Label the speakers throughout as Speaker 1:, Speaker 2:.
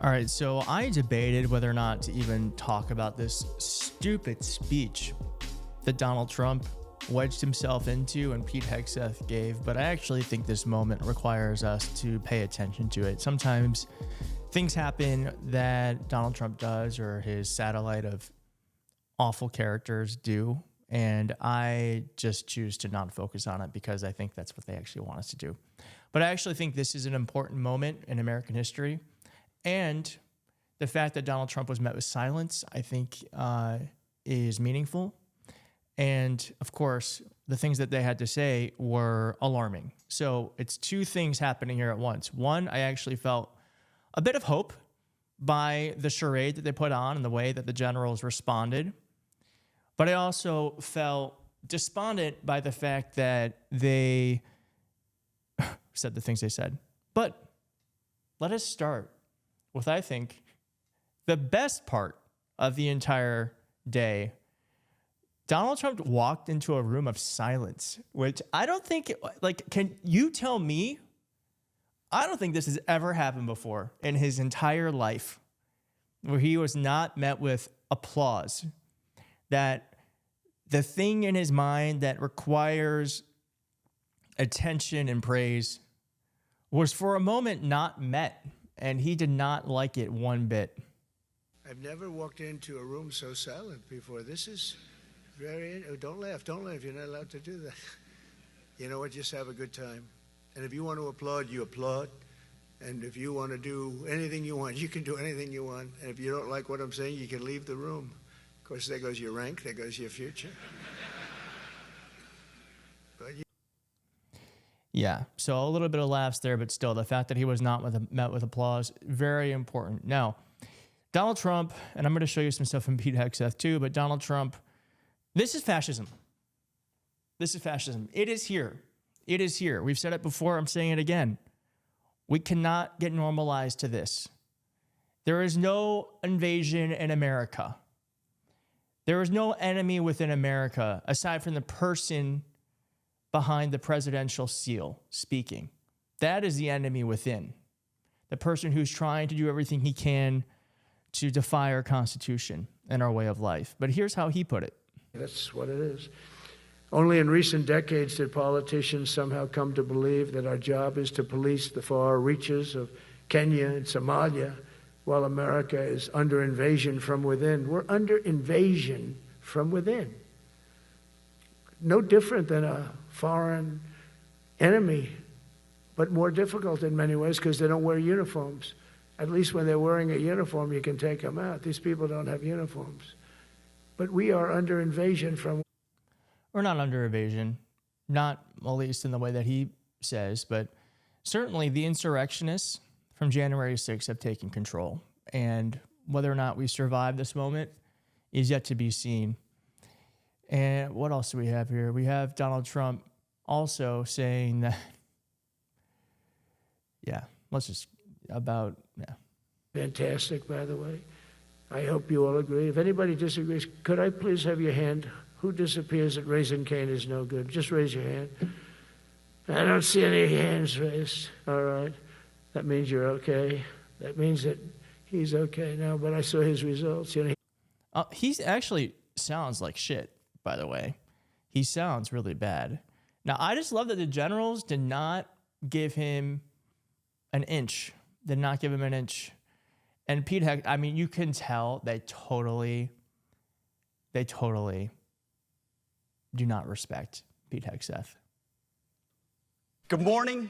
Speaker 1: All right, so I debated whether or not to even talk about this stupid speech that Donald Trump wedged himself into and Pete Hegseth gave, but I actually think this moment requires us to pay attention to it. Sometimes things happen that Donald Trump does or his satellite of awful characters do, and I just choose to not focus on it because I think that's what they actually want us to do. But I actually think this is an important moment in American history. And the fact that Donald Trump was met with silence, I think, is meaningful. And of course, the things that they had to say were alarming. So it's two things happening here at once. One, I actually felt a bit of hope by the charade that they put on and the way that the generals responded. But I also felt despondent by the fact that they said the things they said. But let us start with, I think, the best part of the entire day. Donald Trump walked into a room of silence, which I don't think, can you tell me? I don't think this has ever happened before in his entire life, where he was not met with applause. That the thing in his mind that requires attention and praise was for a moment not met. And he did not like it one bit.
Speaker 2: I've never walked into a room so silent before. This is very... Don't laugh. Don't laugh. You're not allowed to do that. You know what? Just have a good time. And if you want to applaud, you applaud. And if you want to do anything you want, you can do anything you want. And if you don't like what I'm saying, you can leave the room. Of course, there goes your rank. There goes your future. But
Speaker 1: yeah, so a little bit of laughs there, but still, the fact that he was not met with applause, very important. Now, Donald Trump, and I'm going to show you some stuff from Pete Hegseth too, but Donald Trump, this is fascism. This is fascism. It is here. It is here. We've said it before. I'm saying it again. We cannot get normalized to this. There is no invasion in America. There is no enemy within America aside from the person behind the presidential seal speaking. That is the enemy within. The person who's trying to do everything he can to defy our Constitution and our way of life. But here's how he put it.
Speaker 2: that's what it is. Only in recent decades did politicians somehow come to believe that our job is to police the far reaches of Kenya and Somalia while America is under invasion from within. We're under invasion from within. No different than a foreign enemy, but more difficult in many ways because they don't wear uniforms. At least when they're wearing a uniform, you can take them out. These people don't have uniforms. But we are under invasion from...
Speaker 1: We're not under invasion, not at least in the way that he says, but certainly the insurrectionists from January 6th have taken control. And whether or not we survive this moment is yet to be seen. And what else do we have here? We have Donald Trump also saying that,
Speaker 2: Fantastic, by the way. I hope you all agree. If anybody disagrees, could I please have your hand? Who disappears at raising Cane is no good? Just raise your hand. I don't see any hands raised. All right. That means you're okay. That means that he's okay now, but I saw his results. You know,
Speaker 1: he actually sounds like shit, by the way. He sounds really bad. Now, I just love that the generals did not give him an inch. Did not give him an inch. And Pete Hegseth, I mean, you can tell they totally do not respect Pete Hegseth.
Speaker 3: Good morning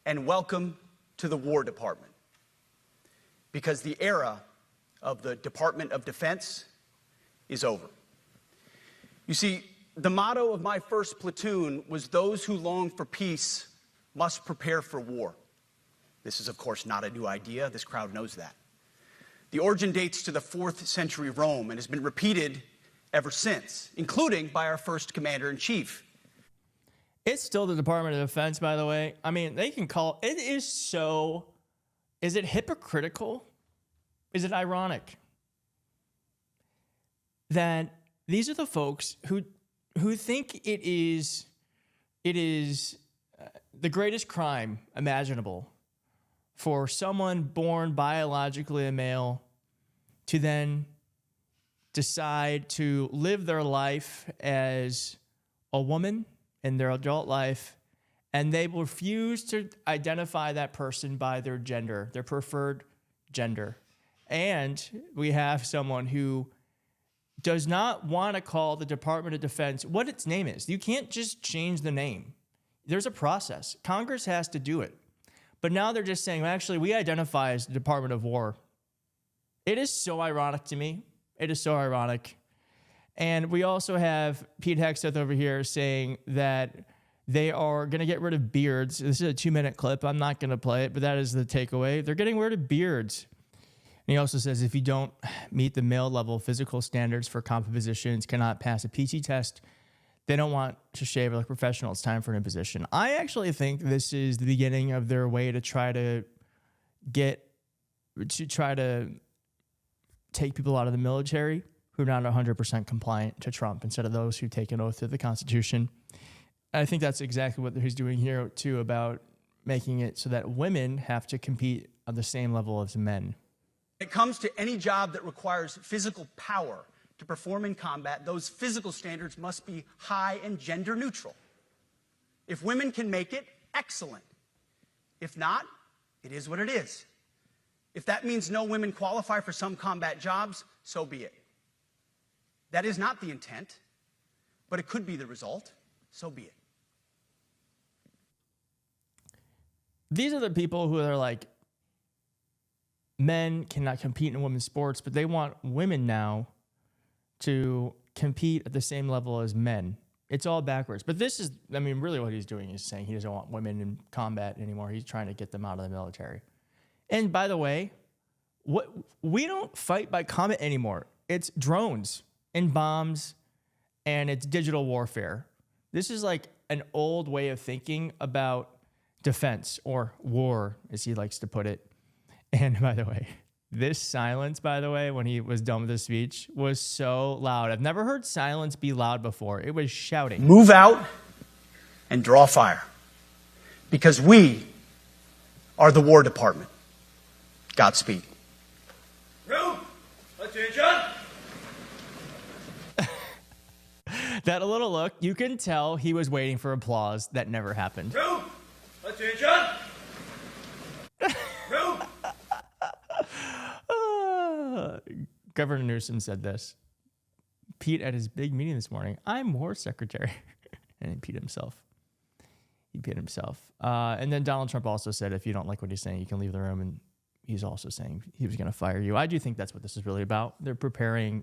Speaker 3: and welcome to the War Department. Because the era of the Department of Defense is over. You see, the motto of my first platoon was those who long for peace must prepare for war. This is, of course, not a new idea. This crowd knows that. The origin dates to the 4th century Rome and has been repeated ever since, including by our first commander-in-chief.
Speaker 1: It's still the Department of Defense, by the way. I mean, they can call it is it hypocritical? Is it ironic that these are the folks who think it is the greatest crime imaginable for someone born biologically a male to then decide to live their life as a woman in their adult life, and they refuse to identify that person by their gender, their preferred gender. And we have someone who does not want to call the Department of Defense what its name is. You can't just change the name. There's a process. Congress has to do it. But now they're just saying, well, actually, we identify as the Department of War. It is so ironic to me. It is so ironic. And we also have Pete Hegseth over here saying that they are going to get rid of beards. This is a 2-minute clip. I'm not going to play it, but that is the takeaway. They're getting rid of beards. And he also says if you don't meet the male level physical standards for combat positions, cannot pass a PT test, they don't want to shave like professional. It's time for an imposition. I actually think this is the beginning of their way to try to take people out of the military who are not 100% compliant to Trump instead of those who take an oath to the Constitution. I think that's exactly what he's doing here too, about making it so that women have to compete on the same level as men.
Speaker 3: When it comes to any job that requires physical power to perform in combat, those physical standards must be high and gender neutral. If women can make it, excellent. If not, it is what it is. If that means no women qualify for some combat jobs, so be it. That is not the intent, but it could be the result. So be it.
Speaker 1: These are the people who are like, men cannot compete in women's sports, but they want women now to compete at the same level as men. It's all backwards. But this is, I mean, really what he's doing is saying he doesn't want women in combat anymore. He's trying to get them out of the military. And by the way, we don't fight by combat anymore. It's drones and bombs and it's digital warfare. This is like an old way of thinking about defense, or war, as he likes to put it. And by the way, this silence, by the way, when he was done with his speech, was so loud. I've never heard silence be loud before. It was shouting.
Speaker 3: Move out and draw fire, because we are the War Department. Godspeed.
Speaker 4: Room, attention.
Speaker 1: That little look, you can tell he was waiting for applause. That never happened.
Speaker 4: Room, attention. Room.
Speaker 1: Governor Newsom said this. Pete at his big meeting this morning, I'm War Secretary. And he peed himself. And then Donald Trump also said, if you don't like what he's saying, you can leave the room. And he's also saying he was going to fire you. I do think that's what this is really about. They're preparing.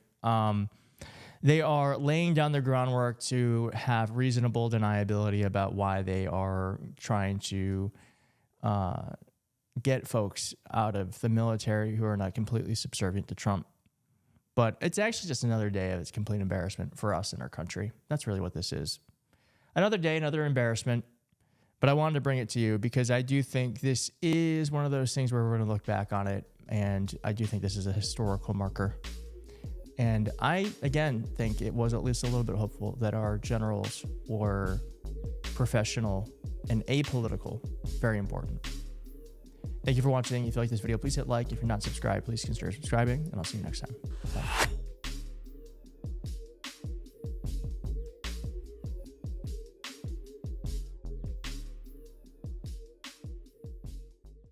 Speaker 1: They are laying down the groundwork to have reasonable deniability about why they are trying to get folks out of the military who are not completely subservient to Trump. But it's actually just another day of its complete embarrassment for us in our country. That's really what this is. Another day, another embarrassment. But I wanted to bring it to you because I do think this is one of those things where we're going to look back on it. And I do think this is a historical marker. And I, again, think it was at least a little bit hopeful that our generals were professional and apolitical. Very important. Thank you for watching. If you like this video, please hit like. If you're not subscribed, please consider subscribing. And I'll see you next time. Bye.